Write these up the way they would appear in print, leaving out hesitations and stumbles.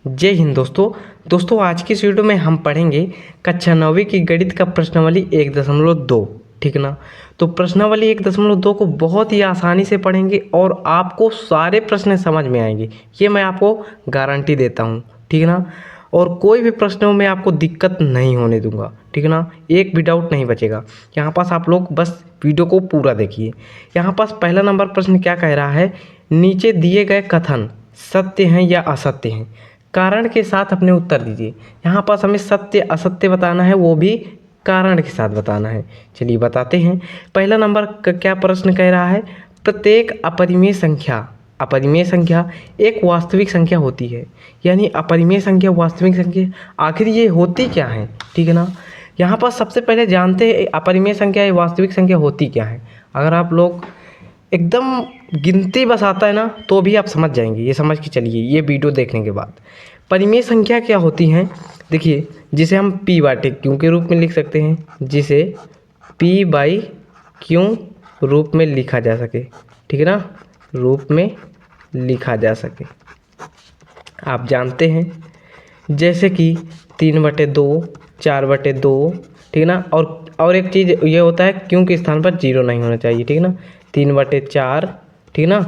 जय हिंद दोस्तों आज की इस वीडियो में हम पढ़ेंगे कक्षा 9वीं की गणित का प्रश्नावली 1.2। ठीक ना। तो प्रश्नावली 1.2 को बहुत ही आसानी से पढ़ेंगे और आपको सारे प्रश्न समझ में आएंगे, ये मैं आपको गारंटी देता हूँ। ठीक ना। और कोई भी प्रश्नों में आपको दिक्कत नहीं होने दूंगा। ठीक ना। एक भी डाउट नहीं बचेगा। यहाँ पास आप लोग बस वीडियो को पूरा देखिए। यहाँ पास पहला नंबर प्रश्न क्या कह रहा है, नीचे दिए गए कथन सत्य हैं या असत्य हैं, कारण के साथ अपने उत्तर दीजिए। यहाँ पास हमें सत्य असत्य बताना है, वो भी कारण के साथ बताना है। चलिए बताते हैं। पहला नंबर क्या प्रश्न कह रहा है, प्रत्येक अपरिमेय संख्या एक वास्तविक संख्या होती है। यानी अपरिमेय संख्या वास्तविक संख्या, आखिर ये होती क्या है। ठीक है ना। यहाँ पर सबसे पहले जानते हैं अपरिमेय संख्या या वास्तविक संख्या होती क्या है। अगर आप लोग एकदम गिनती बस आता है ना तो भी आप समझ जाएंगे, ये समझ के चलिए ये वीडियो देखने के बाद। परिमेय संख्या क्या होती हैं, देखिए, जिसे हम p बाई क्यू के रूप में लिख सकते हैं, जिसे p बाई क्यू रूप में लिखा जा सके। ठीक है ना, रूप में लिखा जा सके। आप जानते हैं जैसे कि 3/2, 4/2। ठीक है ना। और एक चीज़ ये होता है क्यों के स्थान पर 0 नहीं होना चाहिए। ठीक है ना। 3/4, ठीक है ना,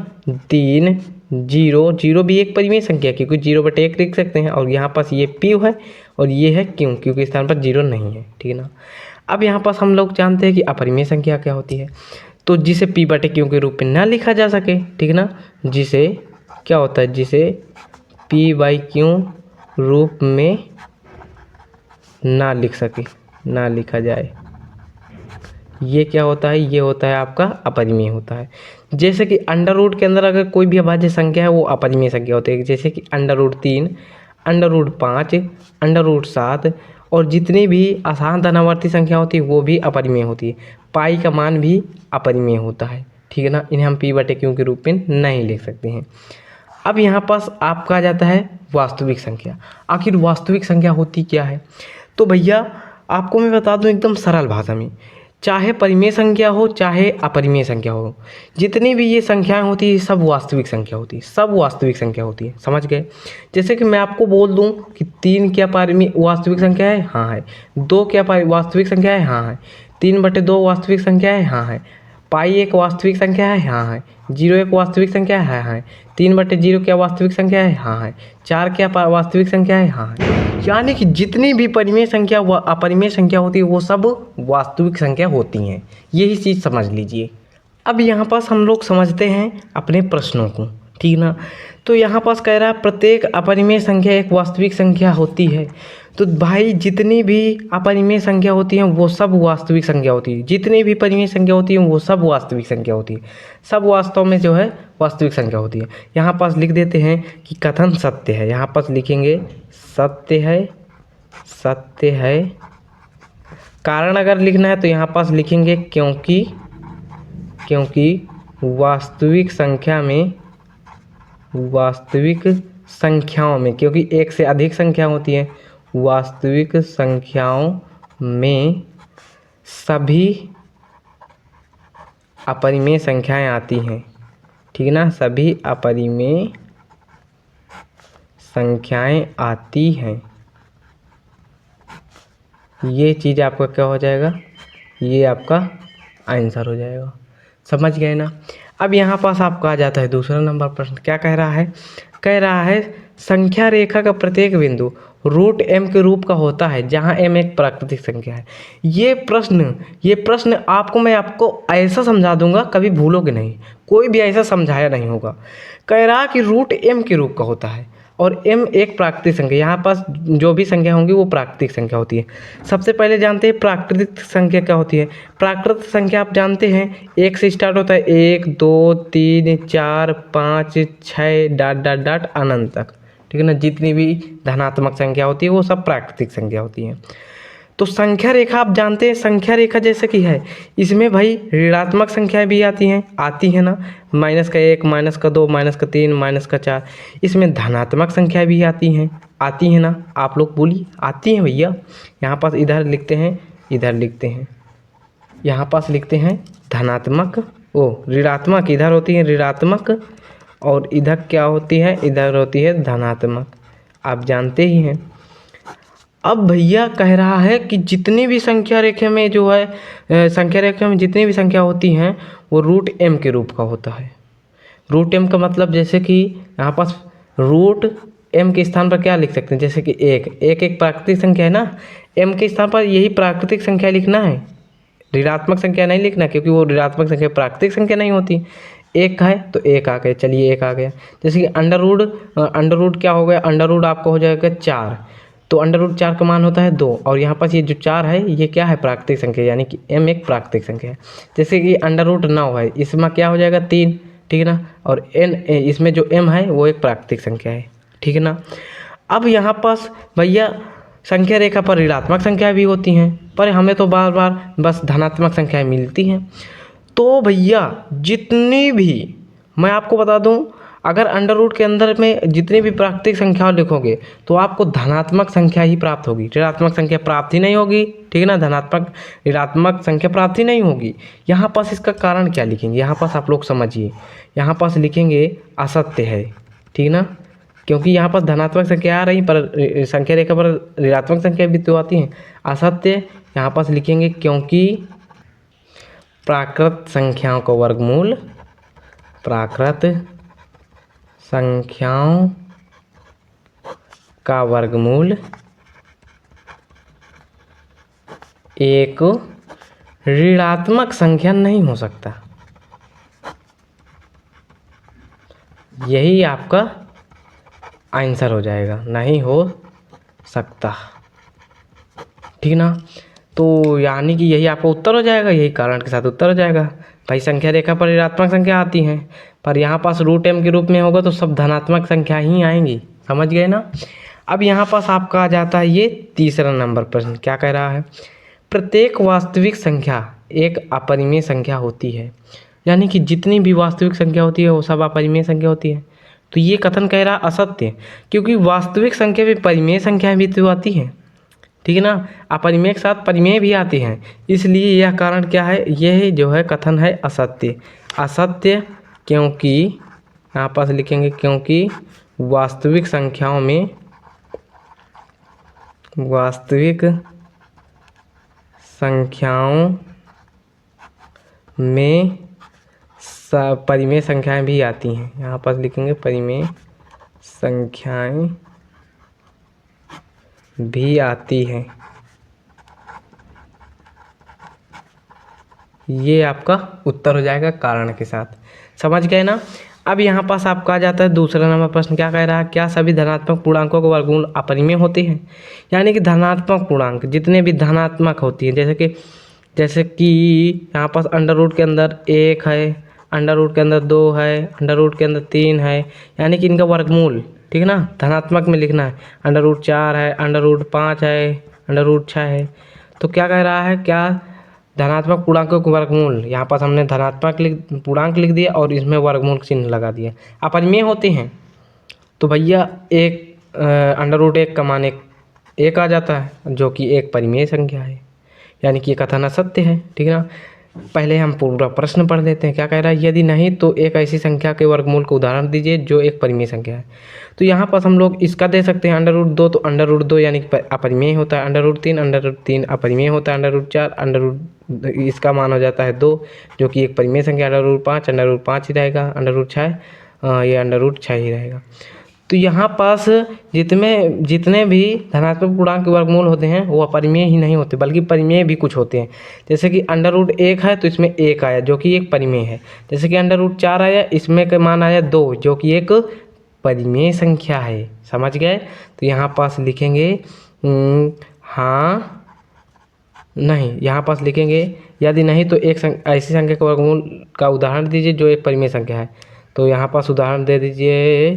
3 0 भी एक परिमेय संख्या, क्योंकि 0/1 लिख सकते हैं। और यहाँ पास ये p है और ये है क्यों के स्थान पर 0 नहीं है। ठीक है ना। अब यहाँ पास हम लोग जानते हैं कि अपरिमेय संख्या क्या होती है, तो जिसे p/q के रूप में ना लिखा जा सके। ठीक है ना, जिसे क्या होता है, जिसे p/q रूप में ना लिख सके, ना लिखा जाए, ये क्या होता है, ये होता है आपका अपरिमेय होता है। जैसे कि अंडर रूट के अंदर अगर कोई भी अभाज्य संख्या है वो अपरिमेय संख्या होती है। जैसे कि √3, √5, √7 और जितनी भी आसान धनावर्ती संख्या होती है वो भी अपरिमेय होती है। पाई का मान भी अपरिमेय होता है। ठीक है ना। इन्हें हम p/q के रूप में नहीं लिख सकते हैं। अब यहाँ पास आपका आ जाता है वास्तविक संख्या। आखिर वास्तविक संख्या होती क्या है, तो भैया आपको मैं बता दूं एकदम सरल भाषा में, चाहे परिमेय संख्या हो चाहे अपरिमेय संख्या हो, जितनी भी ये संख्याएं होती है सब वास्तविक संख्या होती है, सब वास्तविक संख्या होती है। समझ गए। जैसे कि मैं आपको बोल दूं कि 3 क्या परिमेय वास्तविक संख्या है, हाँ है। 2 क्या वास्तविक संख्या है, हाँ है। 3/2 वास्तविक संख्या है, हाँ है। पाई एक वास्तविक संख्या है, हाँ है। 0 एक वास्तविक संख्या है, हाँ है। 3/0 क्या वास्तविक संख्या है, हाँ है। 4 क्या वास्तविक संख्या है, हाँ है। यानी कि जितनी भी परिमेय संख्या व अपरिमेय संख्या होती है वो सब वास्तविक संख्या होती हैं। यही चीज़ समझ लीजिए। अब यहाँ पास हम लोग समझते हैं अपने प्रश्नों को। ठीक ना। तो यहाँ पास कह रहा है प्रत्येक अपरिमेय संख्या एक वास्तविक संख्या होती है। तो भाई जितनी भी अपरिमेय संख्या होती हैं वो सब वास्तविक संख्या होती है, जितनी भी परिमेय संख्या होती है वो सब वास्तविक संख्या होती है, सब वास्तव में जो है वास्तविक संख्या होती है। यहाँ पास लिख देते हैं कि कथन सत्य है। यहाँ पास लिखेंगे सत्य है, सत्य है। कारण अगर लिखना है तो यहाँ पास लिखेंगे क्योंकि वास्तविक संख्याओं में, क्योंकि एक से अधिक संख्या होती है, वास्तविक संख्याओं में सभी अपरिमेय संख्याएं आती हैं। ठीक है ना, सभी अपरिमेय संख्याएं आती हैं। ये चीज़ आपका क्या हो जाएगा, ये आपका आंसर हो जाएगा। समझ गए ना। अब यहाँ पास आपका आ जाता है दूसरा नंबर प्रश्न। क्या कह रहा है, कह रहा है संख्या रेखा का प्रत्येक बिंदु √m के रूप का होता है जहाँ m एक प्राकृतिक संख्या है। ये प्रश्न मैं आपको ऐसा समझा दूंगा, कभी भूलोगे नहीं, कोई भी ऐसा समझाया नहीं होगा। कह रहा कि √m के रूप का होता है और m एक प्राकृतिक संख्या, यहाँ पास जो भी संख्या होंगी वो प्राकृतिक संख्या होती है। सबसे पहले जानते हैं प्राकृतिक संख्या क्या होती है। प्राकृतिक संख्या आप जानते हैं 1 से स्टार्ट होता है, 1 2 3 4 5 6 ... अनंत तक। ठीक है ना। जितनी भी धनात्मक संख्या होती है वो सब प्राकृतिक संख्या होती है। तो संख्या रेखा आप जानते हैं, संख्या रेखा जैसे कि है, इसमें भाई ऋणात्मक संख्याएं भी आती हैं ना, -1 -2 -3 -4। इसमें धनात्मक संख्या भी आती हैं ना। आप लोग बोलिए आती हैं भैया। यहाँ पास इधर लिखते हैं, इधर लिखते हैं, यहाँ पास लिखते हैं धनात्मक, ऋणात्मक इधर होती है ऋणात्मक, और इधर क्या होती है, इधर होती है धनात्मक। आप जानते ही हैं। अब भैया कह रहा है कि जितनी भी संख्या रेखा में जो है संख्या रेखा में जितनी भी संख्या होती हैं वो रूट m के रूप का होता है। रूट m का मतलब जैसे कि यहाँ पास रूट m के स्थान पर क्या लिख सकते हैं, जैसे कि एक प्राकृतिक संख्या है ना, m के स्थान पर यही प्राकृतिक संख्या लिखना है, ऋणात्मक संख्या नहीं लिखना, क्योंकि वो ऋणात्मक संख्या प्राकृतिक संख्या नहीं होती। एक है तो एक आ गया, चलिए एक आ गया। जैसे कि अंडर रूट क्या हो गया, अंडर रूट आपका हो जाएगा 4, तो अंडर रूट 4 का मान होता है 2, और यहाँ पास ये जो 4 है ये क्या है, प्राकृतिक संख्या, यानी कि m एक प्राकृतिक संख्या है। जैसे कि अंडर रूट 9 है, इसमें क्या हो जाएगा 3, ठीक है ना, और n इसमें जो m है वो एक प्राकृतिक संख्या है, ठीक है ना। अब यहाँ पास भैया संख्या रेखा पर ऋणात्मक संख्या भी होती हैं, पर हमें तो बार बार बस धनात्मक संख्याएं मिलती हैं। तो भैया जितनी भी, मैं आपको बता दूं, अगर अंडर रूट के अंदर में जितनी भी प्राकृतिक संख्या लिखोगे तो आपको धनात्मक संख्या ही प्राप्त होगी, ऋणात्मक संख्या प्राप्त ही नहीं होगी, ठीक है ना, ऋणात्मक संख्या प्राप्त ही नहीं होगी। यहाँ पास इसका कारण क्या लिखेंगे, यहाँ पास आप लोग समझिए, यहाँ पास लिखेंगे असत्य है, ठीक है ना, क्योंकि यहाँ पर धनात्मक संख्या आ रही पर संख्या रेखा पर ऋणात्मक संख्या भी तो आती हैं। असत्य यहाँ पास लिखेंगे क्योंकि प्राकृत संख्याओं का वर्गमूल, प्राकृत संख्याओं का वर्गमूल एक ऋणात्मक संख्या नहीं हो सकता। यही आपका आंसर हो जाएगा, नहीं हो सकता, ठीक ना। तो यानी कि यही आपका उत्तर हो जाएगा, यही कारण के साथ उत्तर हो जाएगा। भाई संख्या रेखा पर ऋणात्मक संख्या आती हैं, पर यहाँ पास रूट m के रूप में होगा तो सब धनात्मक संख्या ही आएंगी, समझ गए ना। अब यहाँ पास आपका आ जाता है ये तीसरा नंबर प्रश्न, क्या कह रहा है, प्रत्येक वास्तविक संख्या एक अपरिमेय संख्या होती है, यानी कि जितनी भी वास्तविक संख्या होती है वो सब अपरिमेय संख्या होती है। तो ये कथन कह रहा असत्य, क्योंकि वास्तविक संख्या में परिमेय संख्याएं भी तो आती हैं, ठीक है ना, अपरिमेय के साथ परिमेय भी आती हैं, इसलिए यह कारण क्या है, यह जो है कथन है असत्य। असत्य क्योंकि यहाँ पास लिखेंगे क्योंकि वास्तविक संख्याओं में परिमेय संख्याएं भी आती हैं, यहाँ पास लिखेंगे परिमेय संख्याएं भी आती हैं। ये आपका उत्तर हो जाएगा कारण के साथ, समझ गए ना। अब यहाँ पास आपका आ जाता है दूसरा नंबर प्रश्न, क्या कह रहा है, क्या सभी धनात्मक पूर्णांकों के वर्गमूल अपरिमेय होते हैं, यानी कि धनात्मक पूर्णांक जितने भी धनात्मक होती हैं, जैसे कि यहाँ पास अंडर रूट के अंदर 1 है, अंडर रूट के अंदर 2 है, अंडर रूट के अंदर 3 है, यानी कि इनका वर्गमूल, ठीक है ना, धनात्मक में लिखना है। अंडर रूट 4 है, अंडर रूट 5 है, अंडर रूट 6 है। तो क्या कह रहा है, क्या धनात्मक पूर्णांकों के वर्गमूल, यहाँ पास हमने धनात्मक पूर्णांक लिख दिया और इसमें वर्गमूल चिन्ह लगा दिया, अपरिमेय होते हैं। तो भैया एक अंडर रूट 1 का मान एक आ जाता है, जो कि एक परिमेय संख्या है, यानी कि ये कथन असत्य है, ठीक है ना। पहले हम पूरा प्रश्न पढ़ लेते हैं, क्या कह रहा है, यदि नहीं तो एक ऐसी संख्या के वर्गमूल को उदाहरण दीजिए जो एक परिमेय संख्या है। तो यहाँ पास हम लोग इसका दे सकते हैं अंडर रूट 2, तो अंडर रूट 2 यानी कि अपरिमेय होता है, अंडर रूट 3 अपरिमेय होता है, अंडर रूट 4 इसका मान हो जाता है 2, जो कि एक परिमेय संख्या, अंडर रूट 5 ही रहेगा, अंडर रूट 6 ये अंडर रूट 6 ही रहेगा। तो यहाँ पास जितने भी धनात्मक पूर्णांक के वर्गमूल होते हैं वो अपरिमेय ही नहीं होते, बल्कि परिमेय भी कुछ होते हैं। जैसे कि अंडर रूट 1 है तो इसमें 1 आया, जो कि एक परिमेय है। जैसे कि अंडर रूट 4 आया, इसमें का मान आया 2, जो कि एक परिमेय संख्या है, समझ गए। तो यहाँ पास लिखेंगे हाँ नहीं, यहाँ पास लिखेंगे यदि नहीं तो एक ऐसी संख्या के वर्गमूल का उदाहरण दीजिए जो एक परिमेय संख्या है। तो यहाँ पास उदाहरण दे दीजिए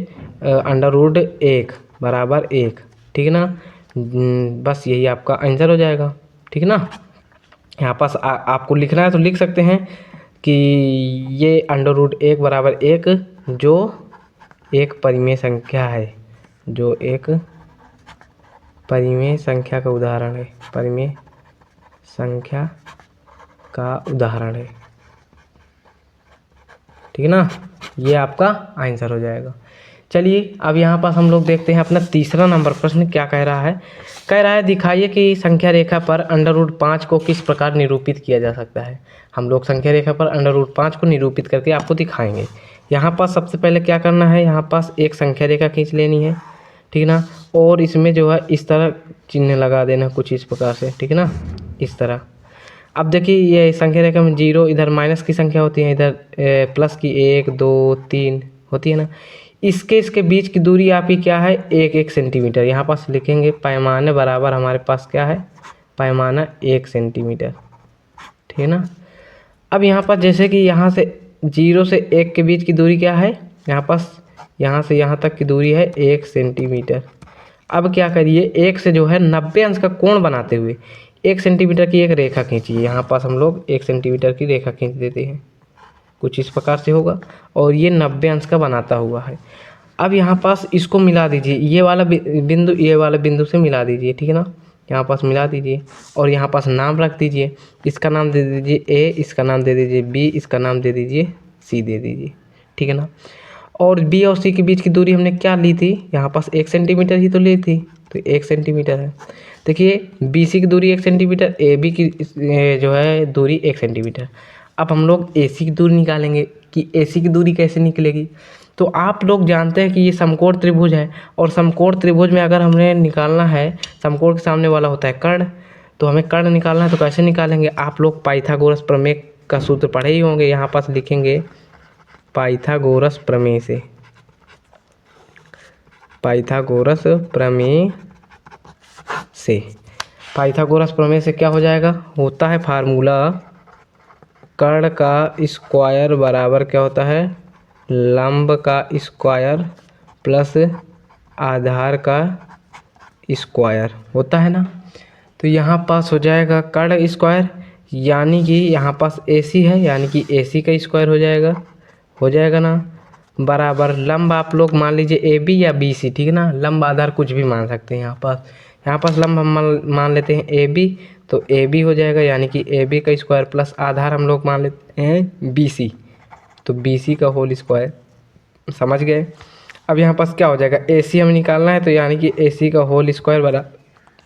अंडर रूट 1 बराबर 1, ठीक है ना। बस यही आपका आंसर हो जाएगा, ठीक है ना। यहाँ पास आपको लिखना है तो लिख सकते हैं कि ये अंडर रूट 1 बराबर 1 जो एक परिमेय संख्या है, जो एक परिमेय संख्या का उदाहरण है, परिमेय संख्या का उदाहरण है, ठीक है ना। ये आपका आंसर हो जाएगा। चलिए अब यहाँ पास हम लोग देखते हैं अपना तीसरा नंबर प्रश्न क्या कह रहा है। कह रहा है दिखाइए कि संख्या रेखा पर अंडर रूट 5 को किस प्रकार निरूपित किया जा सकता है। हम लोग संख्या रेखा पर अंडर रूट 5 को निरूपित करके आपको दिखाएंगे। यहाँ पास सबसे पहले क्या करना है, यहाँ पास एक संख्या रेखा खींच लेनी है, ठीक ना। और इसमें जो है इस तरह चिन्ह लगा देना कुछ इस प्रकार से, ठीक है ना, इस तरह। अब देखिए ये संख्या रेखा में 0 इधर माइनस की संख्या होती है, इधर प्लस की 1 2 3 होती है ना। इसके बीच की दूरी आपकी क्या है, 1 सेंटीमीटर। यहाँ पास लिखेंगे पैमाने बराबर हमारे पास क्या है, पैमाना 1 सेंटीमीटर, ठीक है ना। अब यहाँ पर जैसे कि यहाँ से 0 से 1 के बीच की दूरी क्या है, यहाँ पास यहाँ से यहाँ तक की दूरी है 1 सेंटीमीटर। अब क्या करिए, 1 से जो है 90 अंश का कोण बनाते हुए 1 सेंटीमीटर की एक रेखा खींचिए। यहाँ पास हम लोग 1 सेंटीमीटर की रेखा खींच देते हैं, कुछ इस प्रकार से होगा, और ये 90 अंश का बनाता हुआ है। अब यहाँ पास इसको मिला दीजिए, ये वाला बिंदु से मिला दीजिए, ठीक है ना। यहाँ पास मिला दीजिए और यहाँ पास नाम रख दीजिए। इसका नाम दे दीजिए ए, इसका नाम दे दीजिए बी, इसका नाम दे दीजिए सी दे दीजिए, ठीक है ना। और बी और सी के बीच की दूरी हमने क्या ली थी, यहाँ पास 1 सेंटीमीटर ही तो ली थी, तो 1 सेंटीमीटर है। देखिए बी सी की दूरी 1 सेंटीमीटर, ए बी की जो है दूरी 1 सेंटीमीटर। अब हम लोग ए सी की दूरी निकालेंगे कि ए सी की दूरी कैसे निकलेगी। तो आप लोग जानते हैं कि ये समकोण त्रिभुज है, और समकोण त्रिभुज में अगर हमने निकालना है, समकोण के सामने वाला होता है कर्ण, तो हमें कर्ण निकालना है। तो कैसे निकालेंगे, आप लोग पाइथागोरस प्रमेय का सूत्र पढ़े ही होंगे। यहाँ पास लिखेंगे पाइथागोरस प्रमेय से, पाइथागोरस प्रमेय से, पाइथागोरस प्रमेय से क्या हो जाएगा, होता है फार्मूला कर्ण का स्क्वायर बराबर क्या होता है, लंब का स्क्वायर प्लस आधार का स्क्वायर होता है ना। तो यहाँ पास हो जाएगा कर्ण स्क्वायर, यानी कि यहाँ पास AC है, यानी कि AC का स्क्वायर हो जाएगा ना, बराबर लंब आप लोग मान लीजिए AB या BC, ठीक है ना। लंब आधार कुछ भी मान सकते हैं। यहाँ पास लंब हम मान लेते हैं AB, तो AB हो जाएगा, यानी कि AB का स्क्वायर प्लस आधार हम लोग मान लेते हैं BC, तो BC का होल स्क्वायर, समझ गए। अब यहाँ पास क्या हो जाएगा, AC हमें निकालना है, तो यानी कि AC का होल स्क्वायर बराबर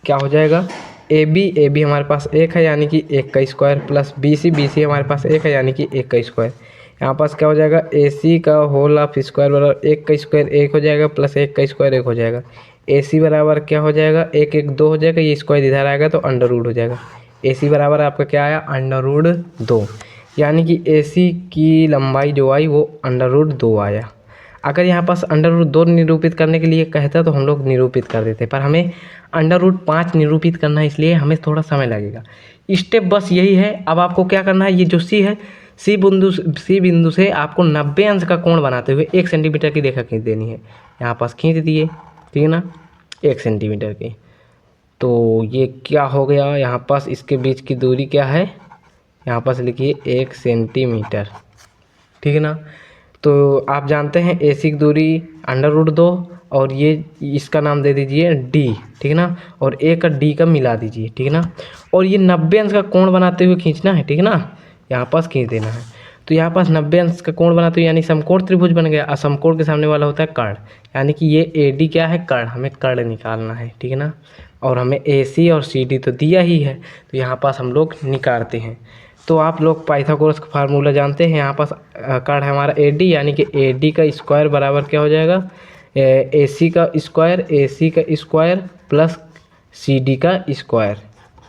क्या हो जाएगा, AB हमारे पास 1 है, यानी कि 1 का स्क्वायर प्लस BC हमारे पास 1 है, यानी कि 1 का स्क्वायर। यहाँ पास क्या हो जाएगा, AC का होल ऑफ स्क्वायर बराबर 1 का स्क्वायर 1 हो जाएगा, प्लस 1 का स्क्वायर 1 हो जाएगा। AC बराबर क्या हो जाएगा, 1 1 2 हो जाएगा, ये स्क्वायर इधर आएगा तो अंडर रूट हो जाएगा। AC बराबर आपका क्या आया, अंडर रूट 2, यानी कि AC की लंबाई जो आई वो अंडर रूट 2 आया। अगर यहाँ पास अंडर रूट 2 निरूपित करने के लिए कहता तो हम लोग निरूपित कर देते, पर हमें अंडर रूट 5 निरूपित करना है, इसलिए हमें थोड़ा समय लगेगा। स्टेप बस यही है। अब आपको क्या करना है, ये जो C है, सी बिंदु से आपको 90 अंश का कोण बनाते हुए 1 सेंटीमीटर की रेखा खींच देनी है। यहाँ पास खींच दिए, ठीक है ना, 1 सेंटीमीटर की। तो ये क्या हो गया, यहाँ पास इसके बीच की दूरी क्या है, यहाँ पास लिखिए 1 सेंटीमीटर, ठीक है ना। तो आप जानते हैं AC की दूरी अंडर रूट 2, और ये इसका नाम दे दीजिए D, ठीक है ना, और A का D का मिला दीजिए, ठीक है ना। और ये 90 अंश का कोण बनाते हुए खींचना है, ठीक है ना, यहाँ पास खींच देना है। तो यहाँ पास 90 अंश का कोण बनाते हुए यानी समकोण त्रिभुज बन गया। असमकोण के सामने वाला होता है कर्ण, यानी कि ये AD क्या है, कर्ण, हमें कर्ण निकालना है, ठीक है ना। और हमें AC और CD तो दिया ही है, तो यहाँ पास हम लोग निकालते हैं। तो आप लोग पाइथागोरस का फार्मूला जानते हैं। यहाँ पास कर्ण है हमारा AD, यानी कि AD का स्क्वायर बराबर क्या हो जाएगा, AC का स्क्वायर प्लस CD का स्क्वायर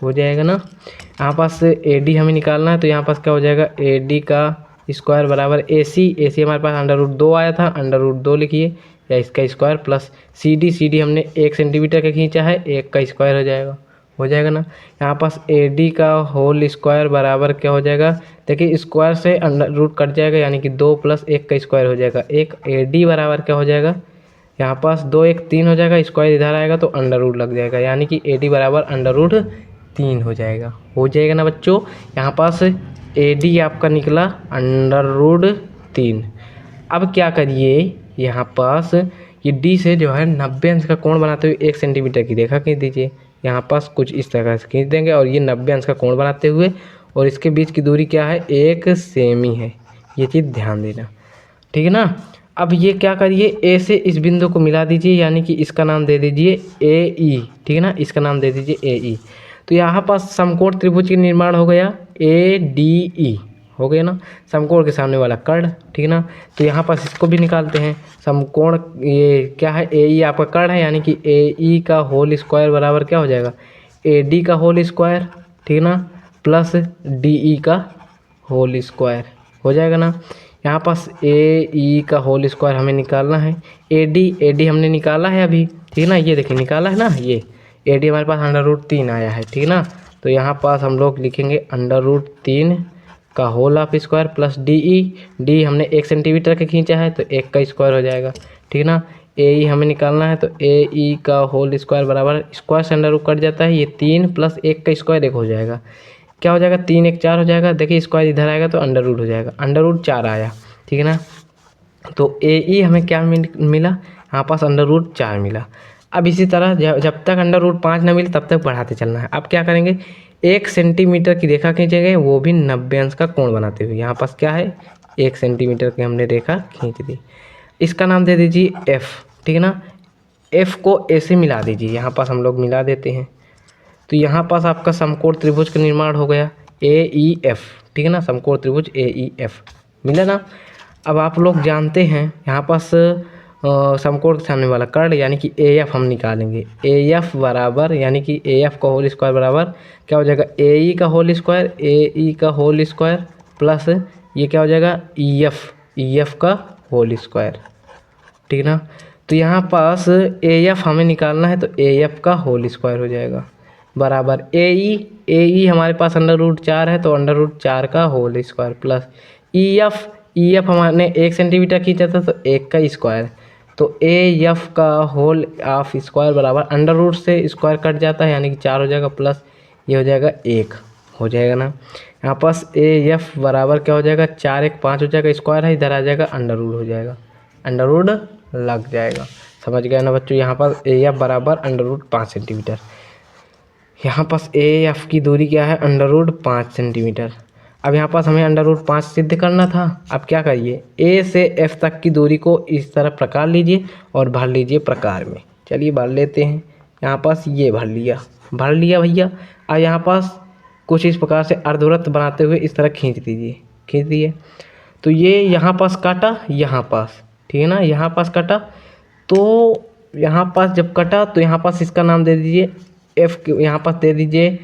हो जाएगा ना। यहाँ पास AD हमें निकालना है, तो यहाँ पास क्या हो जाएगा, AD का स्क्वायर बराबर AC हमारे पास अंडर रूट 2 आया था, अंडर रूट 2 लिखिए, या इसका स्क्वायर प्लस CD हमने 1 सेंटीमीटर का खींचा है, 1 का स्क्वायर हो जाएगा ना। यहाँ पास AD का होल स्क्वायर बराबर क्या हो जाएगा, देखिए स्क्वायर से अंडर रूट कट जाएगा, यानी कि 2 प्लस 1 का स्क्वायर हो जाएगा। एक AD बराबर क्या हो जाएगा, यहाँ पास 2 1 3 हो जाएगा, स्क्वायर इधर आएगा तो अंडर रूट लग जाएगा, यानी कि AD बराबर अंडर रूट 3 हो जाएगा ना बच्चों। यहाँ पास AD आपका निकला अंडर रूट 3। अब क्या करिए, यहाँ पास ये D से जो है 90 अंश का कोण बनाते हुए 1 सेंटीमीटर की रेखा खींच दीजिए। यहाँ पास कुछ इस तरह से खींच देंगे, और ये 90 अंश का कोण बनाते हुए, और इसके बीच की दूरी क्या है, 1 सेमी है, ये चीज़ ध्यान देना, ठीक है ना। अब ये क्या करिए, ए से इस बिंदु को मिला दीजिए, यानी कि इसका नाम दे दीजिए ए ई, ठीक है ना, इसका नाम दे दीजिए ए ई। तो यहाँ पास समकोण त्रिभुज का निर्माण हो गया ए डी ई, हो गया ना, समकोण के सामने वाला कर्ण, ठीक है ना। तो यहाँ पास इसको भी निकालते हैं, समकोण ये क्या है, ए ई आपका कर्ण है, यानी कि ए ई का होल स्क्वायर बराबर क्या हो जाएगा, ए डी का होल स्क्वायर, ठीक है ना, प्लस डी ई का होल स्क्वायर हो जाएगा ना। यहाँ पास ए ई का होल स्क्वायर हमें निकालना है, ए डी हमने निकाला है अभी, ठीक है ना, ये देखिए निकाला है ना, ये ए डी हमारे पास √3 आया है, ठीक है ना। तो यहाँ पास हम लोग लिखेंगे √3 का whole of square plus D हमने 1 सेंटीमीटर का खींचा है तो 1 का स्क्वायर हो जाएगा, ठीक है ना। ए ई हमें निकालना है तो ए ई का होल स्क्वायर बराबर, स्क्वायर से अंडर रूट कट जाता है, ये 3 प्लस 1 का स्क्वायर 1 हो जाएगा, क्या हो जाएगा 3 1 4 हो जाएगा। देखिए स्क्वायर इधर आएगा तो अंडर रूट हो जाएगा, √4 आया, ठीक है ना। तो ए ई हमें क्या मिला, यहाँ पास √4 मिला। अब इसी तरह जब तक √5 ना मिले तब तक बढ़ाते चलना है। अब क्या करेंगे, 1 सेंटीमीटर की रेखा खींचेंगे, वो भी 90 अंश का कोण बनाते हुए। यहाँ पास क्या है, 1 सेंटीमीटर की हमने रेखा खींच दी, इसका नाम दे दीजिए एफ, ठीक है ना। एफ को ए से मिला दीजिए, यहाँ पास हम लोग मिला देते हैं। तो यहाँ पास आपका समकोण त्रिभुज का निर्माण हो गया ए ई एफ, ठीक है ना, समकोण त्रिभुज ए ई एफ मिला ना। अब आप लोग जानते हैं यहाँ पास समकोण के सामने वाला कर्ण यानी कि ए एफ हम निकालेंगे, ए एफ बराबर, यानी कि ए एफ का होल स्क्वायर बराबर क्या हो जाएगा, ए ई का होल स्क्वायर, ए ई का होल स्क्वायर प्लस ये क्या हो जाएगा, ई एफ का होल स्क्वायर, ठीक है ना। तो यहाँ पास ए एफ हमें निकालना है तो ए एफ का होल स्क्वायर हो जाएगा बराबर ए ई हमारे पास √4 है तो √4 का whole square plus E F हमारे 1 सेंटीमीटर खींचा था तो 1 का स्क्वायर, तो ए एफ का होल ऑफ स्क्वायर बराबर √ से स्क्वायर कट जाता है, यानी कि 4 हो जाएगा प्लस ये हो जाएगा 1 हो जाएगा ना। यहाँ पास ए एफ बराबर क्या हो जाएगा, 4 1 5 हो जाएगा, स्क्वायर है इधर आ जाएगा √ हो जाएगा, √ लग जाएगा, समझ गए ना बच्चों। यहाँ पर ए एफ बराबर √5 सेंटीमीटर, यहाँ पास ए एफ की दूरी क्या है, √5 सेंटीमीटर। अब यहाँ पास हमें √5 सिद्ध करना था। अब क्या करिए, ए से एफ तक की दूरी को इस तरह प्रकार लीजिए और भर लीजिए प्रकार में। चलिए भर लेते हैं, यहाँ पास ये भर लिया भैया। अब यहाँ पास कुछ इस प्रकार से अर्धवृत्त बनाते हुए इस तरह खींच दिए। तो ये यहाँ पास काटा, यहाँ पास, ठीक है ना, यहाँ पास कटा, तो यहाँ पास जब कटा तो यहाँ पास इसका नाम दे दीजिए एफ, यहाँ पास दे दीजिए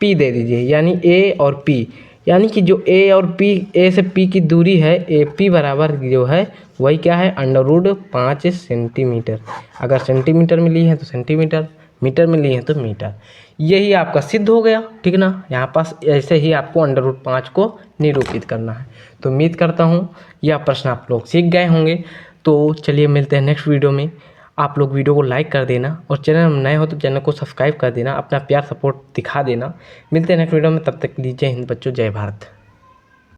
पी दे दीजिए, यानी ए और पी, यानी कि जो ए और पी, ए से पी की दूरी है ए पी बराबर जो है वही क्या है, √5 सेंटीमीटर। अगर सेंटीमीटर में ली है तो सेंटीमीटर, मीटर में ली है तो मीटर। यही आपका सिद्ध हो गया, ठीक है ना। यहाँ पास ऐसे ही आपको √5 को निरूपित करना है। तो उम्मीद करता हूँ यह प्रश्न आप लोग सीख गए होंगे। तो चलिए मिलते हैं नेक्स्ट वीडियो में। आप लोग वीडियो को लाइक कर देना और चैनल में नए हो तो चैनल को सब्सक्राइब कर देना, अपना प्यार सपोर्ट दिखा देना। मिलते हैं नेक्स्ट वीडियो में, तब तक के लिए जय हिंद बच्चों, जय भारत।